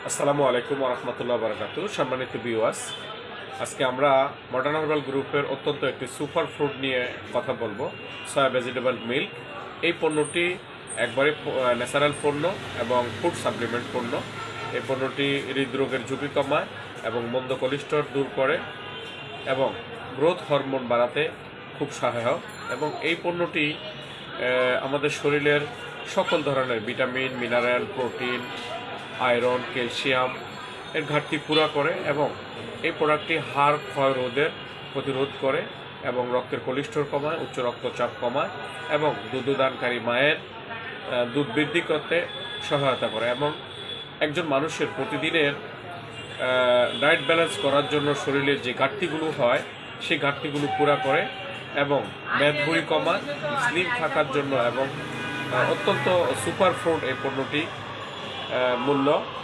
আসসালামু আলাইকুম রহমতুল্লাহ বারাকাতু। সম্মানিত ভিউয়ার্স, আজকে আমরা মডার্ন হার্বাল গ্রুপের অত্যন্ত একটি সুপার ফ্রুট নিয়ে কথা বলবো, সয়া ভেজিটেবল মিল্ক। এই পণ্যটি একবারে ন্যাচারাল পণ্য এবং ফুড সাপ্লিমেন্ট পণ্য। এই পণ্যটি হৃদরোগের ঝুঁকি কমায় এবং মন্দ কোলেস্টেরল দূর করে এবং গ্রোথ হরমোন বাড়াতে খুব সহায়ক। এবং এই পণ্যটি আমাদের শরীরের সকল ধরনের vitamin, mineral, protein, iron, calcium এর ঘাটতি পুরা করে এবং এই প্রোডাক্টটি হাড় ক্ষয় রোধের প্রতিরোধ করে এবং রক্তের কোলেস্টেরল কমায়, উচ্চ রক্তচাপ কমায় এবং দুগ্ধদানকারী মায়ের দুধ বৃদ্ধি করতে সহায়তা করে এবং একজন মানুষের প্রতিদিনের ডায়েট ব্যালেন্স করার জন্য শরীরের যে ঘাটতিগুলো হয় সেই ঘাটতিগুলো পুরা করে এবং মেদভুঁড়ি কমায়, স্লিম থাকার জন্য এবং অত্যন্ত সুপার ফ্রুট এই পণ্যটি মূল্য